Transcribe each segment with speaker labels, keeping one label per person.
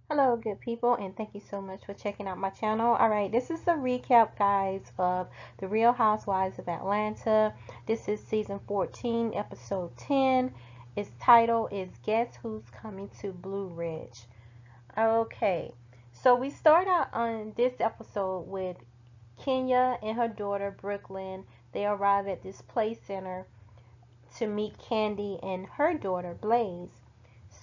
Speaker 1: Hello, good people, and thank you so much for checking out my channel. Alright, this is a recap, guys, of The Real Housewives of Atlanta. This is season 14, episode 10. Its title is Guess Who's Coming to Blue Ridge. Okay, so we start out on this episode with Kenya and her daughter, Brooklyn. They arrive at this play center to meet Candy and her daughter, Blaze.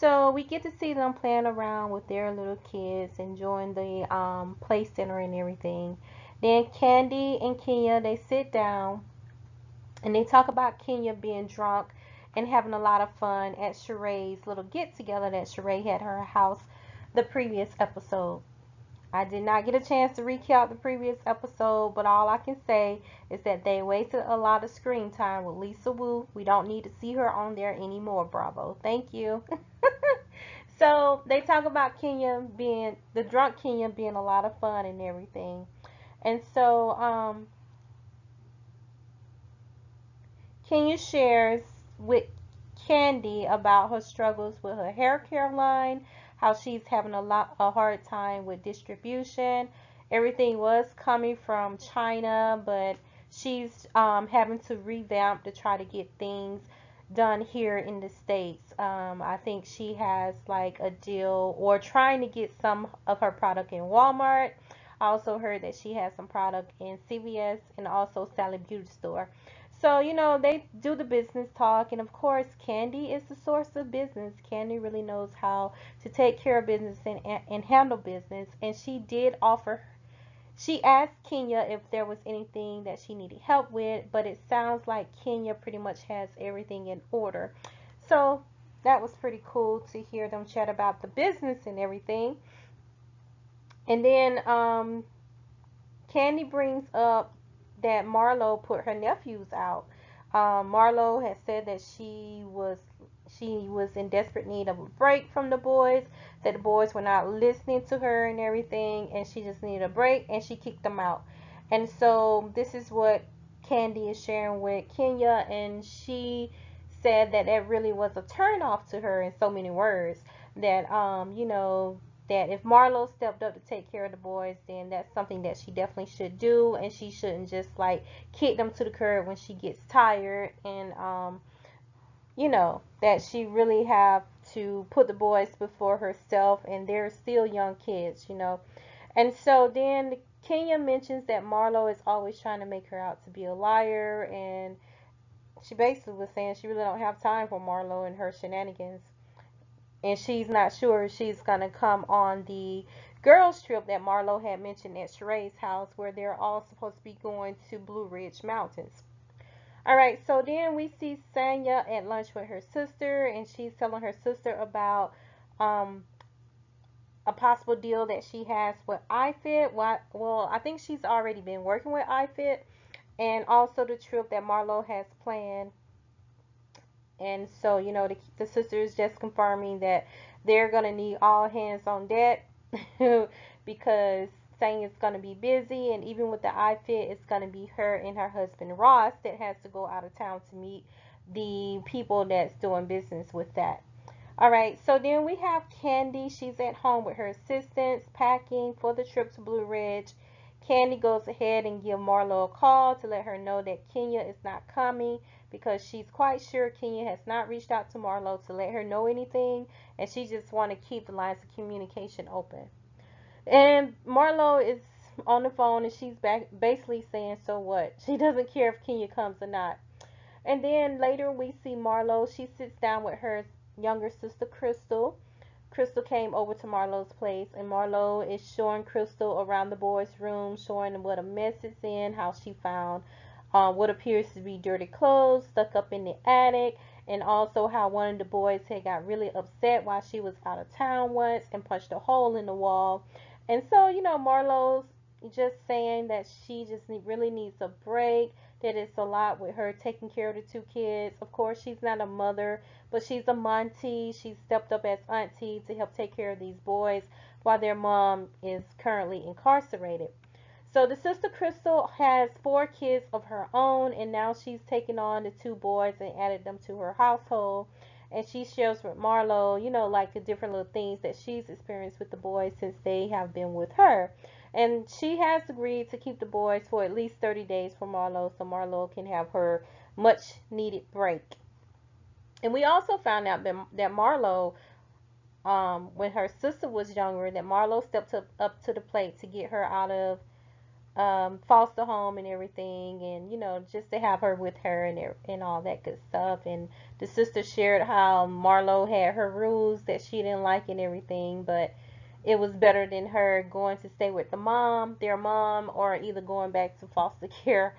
Speaker 1: So we get to see them playing around with their little kids, enjoying the play center and everything. Then Candy and Kenya, they sit down and they talk about Kenya being drunk and having a lot of fun at Sheree's little get together that Sheree had her house the previous episode. I did not get a chance to recap the previous episode, but all I can say is that they wasted a lot of screen time with Lisa Wu. We don't need to see her on there anymore. Bravo. Thank you. So they talk about Kenya being the drunk Kenya being a lot of fun and everything. And so Kenya shares with Candy about her struggles with her hair care line, how she's having a hard time with distribution. Everything was coming from China, but she's having to revamp to try to get things done here in the States. I think she has like a deal or trying to get some of her product in Walmart. I also heard that she has some product in CVS and also Sally Beauty Store. So, they do the business talk, and of course, Candy is the source of business. Candy really knows how to take care of business and handle business, and she asked Kenya if there was anything that she needed help with, but it sounds like Kenya pretty much has everything in order. So, that was pretty cool to hear them chat about the business and everything. And then Candy brings up that Marlo put her nephews out. Marlo has said that she was in desperate need of a break from the boys, that the boys were not listening to her and everything, and she just needed a break, and she kicked them out. And so this is what Candy is sharing with Kenya, and she said that it really was a turn off to her in so many words. That that if Marlo stepped up to take care of the boys, then that's something that she definitely should do, and she shouldn't just like kick them to the curb when she gets tired, and that she really have to put the boys before herself, and they're still young kids. And so then Kenya mentions that Marlo is always trying to make her out to be a liar, and she basically was saying she really don't have time for Marlo and her shenanigans, and she's not sure she's gonna come on the girls trip that Marlo had mentioned at Sheree's house, where they're all supposed to be going to Blue Ridge Mountains. All right, so then we see Sanya at lunch with her sister, and she's telling her sister about um, a possible deal that she has with iFit. Well, I think she's already been working with iFit, and also the trip that Marlo has planned. And so, the sister is just confirming that they're going to need all hands on deck because saying it's going to be busy, and even with the iFit, it's going to be her and her husband Ross that has to go out of town to meet the people that's doing business with that. All right, so then we have Candy. She's at home with her assistants packing for the trip to Blue Ridge. Candy goes ahead and gives Marlo a call to let her know that Kenya is not coming, because she's quite sure Kenya has not reached out to Marlo to let her know anything, and she just want to keep the lines of communication open. And Marlo is on the phone, and she's back basically saying, so what? She doesn't care if Kenya comes or not. And then later we see Marlo. She sits down with her younger sister Crystal. Crystal came over to Marlo's place, and Marlo is showing Crystal around the boys' room, showing them what a mess it's in, how she found what appears to be dirty clothes stuck up in the attic, and also how one of the boys had got really upset while she was out of town once and punched a hole in the wall. And so, Marlo's just saying that she just really needs a break, that it's a lot with her taking care of the two kids. Of course, she's not a mother, but she's a Monty. She stepped up as auntie to help take care of these boys while their mom is currently incarcerated. So the sister Crystal has 4 kids of her own, and now she's taken on the 2 boys and added them to her household. and she shares with Marlo, you know, like the different little things that she's experienced with the boys since they have been with her. And she has agreed to keep the boys for at least 30 days for Marlo so Marlo can have her much needed break. And we also found out that Marlo, when her sister was younger, that Marlo stepped up to the plate to get her out of foster home and everything, and you know, just to have her with her and all that good stuff. And the sister shared how Marlo had her rules that she didn't like and everything, but it was better than her going to stay with their mom, or either going back to foster care.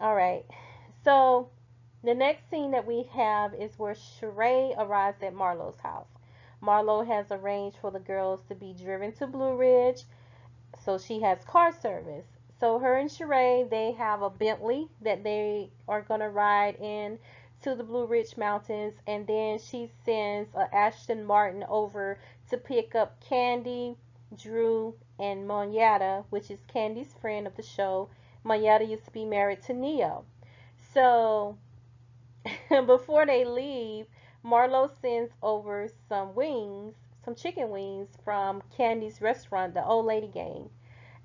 Speaker 1: All right, so the next scene that we have is where Sheree arrives at Marlo's house. Marlo has arranged for the girls to be driven to Blue Ridge, so she has car service. So her and Sheree, they have a Bentley that they are going to ride in to the Blue Ridge Mountains, and then she sends a Aston Martin over to pick up Candy, Drew, and Monyata, which is Candy's friend of the show. Monyata used to be married to Neo. So before they leave, Marlo sends over some wings, some chicken wings from Candy's restaurant, the Old Lady Gang.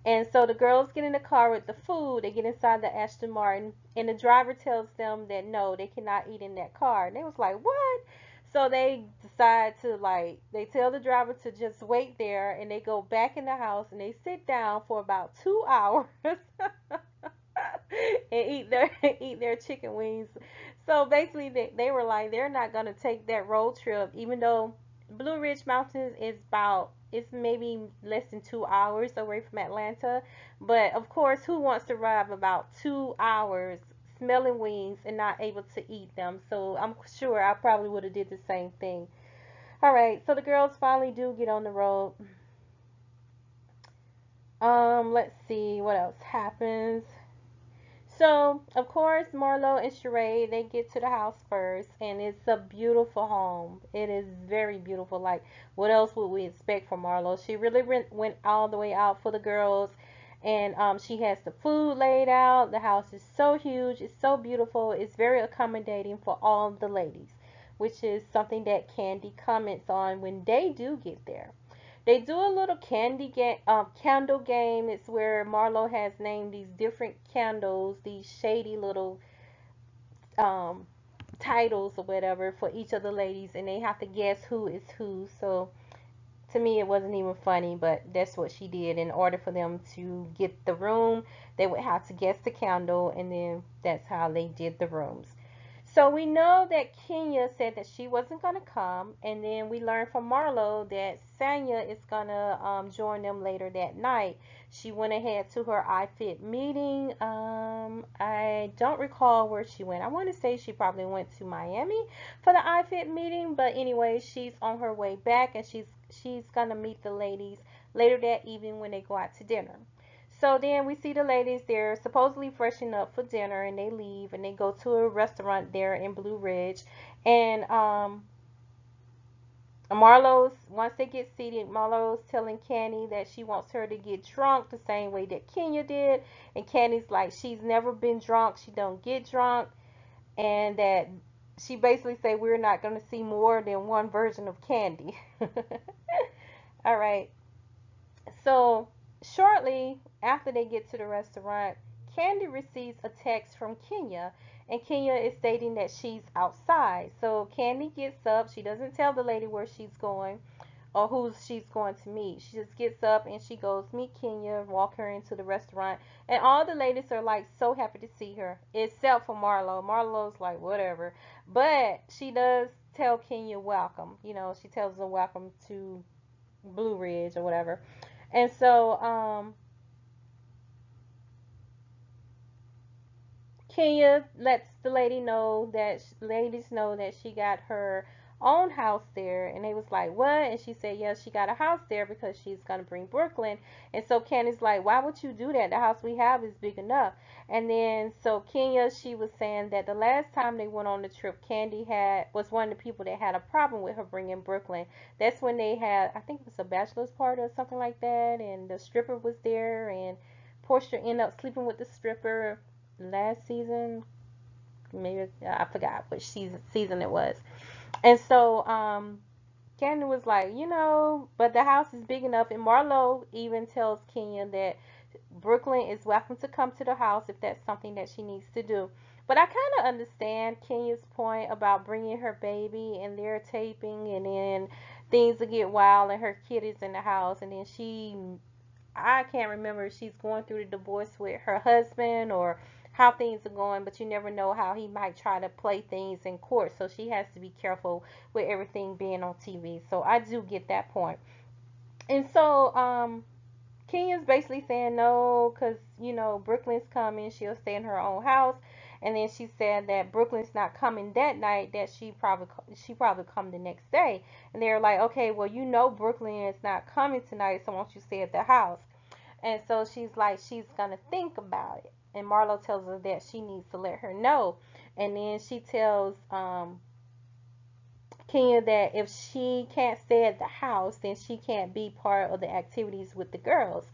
Speaker 1: And so the girls get in the car with the food. They get inside the Aston Martin, and the driver tells them that no, they cannot eat in that car. And they was like, "What?" So they decide to, like, they tell the driver to just wait there, and they go back in the house and they sit down for about 2 hours and eat their chicken wings. So basically, they were like, they're not gonna take that road trip, even though Blue Ridge Mountains is about, it's maybe less than 2 hours away from Atlanta. But of course, who wants to drive about 2 hours smelling wings and not able to eat them? So I'm sure I probably would have did the same thing. All right, so the girls finally do get on the road. Let's see what else happens. So, of course, Marlo and Sheree, they get to the house first, and it's a beautiful home. It is very beautiful. Like, what else would we expect from Marlo? She really went all the way out for the girls, and she has the food laid out. The house is so huge. It's so beautiful. It's very accommodating for all the ladies, which is something that Candy comments on when they do get there. They do a little candle game. It's where Marlo has named these different candles, these shady little um, titles or whatever for each of the ladies, and they have to guess who is who. So to me, it wasn't even funny, but that's what she did. In order for them to get the room, they would have to guess the candle, and then that's how they did the rooms. So we know that Kenya said that she wasn't going to come, and then we learned from Marlo that Sanya is going to join them later that night. She went ahead to her iFit meeting. I don't recall where she went. I want to say she probably went to Miami for the iFit meeting, but anyway, she's on her way back, and she's going to meet the ladies later that evening when they go out to dinner. So then we see the ladies, they're supposedly freshening up for dinner, and they leave and they go to a restaurant there in Blue Ridge. And once they get seated, Marlo's telling Candy that she wants her to get drunk the same way that Kenya did. And Candy's like, she's never been drunk, she don't get drunk, and that she basically say we're not going to see more than one version of Candy. All right. So shortly after they get to the restaurant, Candy receives a text from Kenya, and Kenya is stating that she's outside. So Candy gets up. She doesn't tell the lady where she's going or who she's going to meet. She just gets up and she goes meet Kenya, walk her into the restaurant, and all the ladies are like so happy to see her, except for Marlo. Marlo's like whatever, but she does tell Kenya welcome. You know, she tells her welcome to Blue Ridge or whatever. And so Kenya lets the ladies know that she got her own house there, and they was like, "What?" And she said, "Yeah, she got a house there because she's gonna bring Brooklyn." And so Candy's like, "Why would you do that? The house we have is big enough." And then so Kenya, she was saying that the last time they went on the trip, Candy had was one of the people that had a problem with her bringing Brooklyn. That's when they had, I think it was a bachelor's party or something like that, and the stripper was there, and Portia ended up sleeping with the stripper last season. Maybe I forgot which season it was. And so Candy was like, but the house is big enough. And Marlo even tells Kenya that Brooklyn is welcome to come to the house if that's something that she needs to do. But I kind of understand Kenya's point about bringing her baby and they're taping, and then things will get wild and her kid is in the house, and then I can't remember if she's going through the divorce with her husband or how things are going, but you never know how he might try to play things in court. So she has to be careful with everything being on TV. So I do get that point. And so Kenya's basically saying no because, Brooklyn's coming. She'll stay in her own house. And then she said that Brooklyn's not coming that night, that she probably come the next day. And they're like, okay, well, Brooklyn is not coming tonight, so won't you stay at the house? And so she's like, she's gonna think about it. And Marlo tells her that she needs to let her know. And then she tells Kenya that if she can't stay at the house, then she can't be part of the activities with the girls.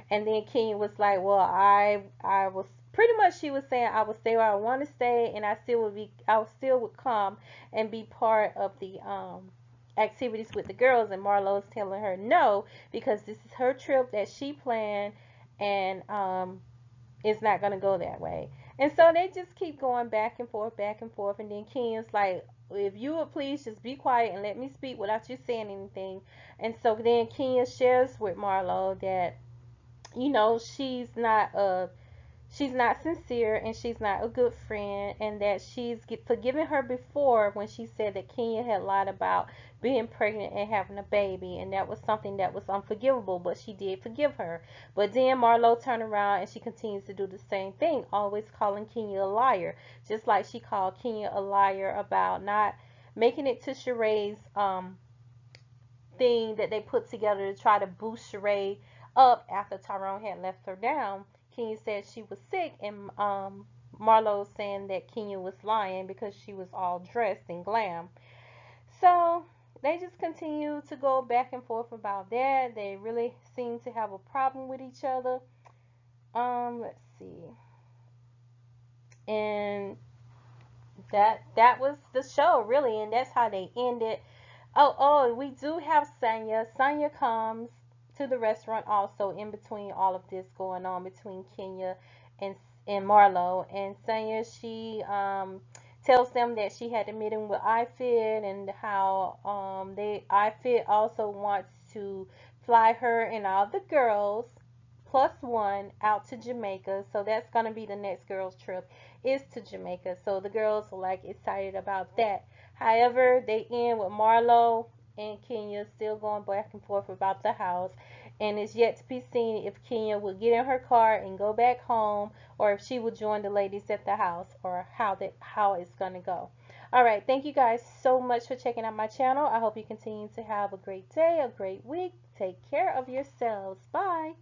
Speaker 1: And then Kenya was like, well, I was pretty much, she was saying I would stay where I want to stay, and I still would come and be part of the activities with the girls. And Marlo's telling her no, because this is her trip that she planned, and it's not gonna go that way. And so they just keep going back and forth, and then Ken's like, if you would please just be quiet and let me speak without you saying anything. And so then Kenya shares with Marlo that, she's not sincere and she's not a good friend, and that she's forgiven her before when she said that Kenya had lied about being pregnant and having a baby, and that was something that was unforgivable, but she did forgive her. But then Marlo turned around and she continues to do the same thing, always calling Kenya a liar, just like she called Kenya a liar about not making it to Sheree's thing that they put together to try to boost Sheree up after Tyrone had left her down. Kenya said she was sick, and Marlo saying that Kenya was lying because she was all dressed in glam. So they just continue to go back and forth about that. They really seem to have a problem with each other. Let's see. And that was the show really, and that's how they ended. Oh, we do have Sonya. Sonya comes to the restaurant also in between all of this going on between Kenya and Marlo. And Sonya, she tells them that she had a meeting with iFit, and how iFit also wants to fly her and all the girls plus one out to Jamaica. So that's gonna be the next girls trip, is to Jamaica. So the girls are like excited about that. However, they end with Marlo and Kenya still going back and forth about the house, and it's yet to be seen if Kenya will get in her car and go back home, or if she will join the ladies at the house, or how it's gonna go. All right, thank you guys so much for checking out my channel. I hope you continue to have a great day, a great week. Take care of yourselves. Bye.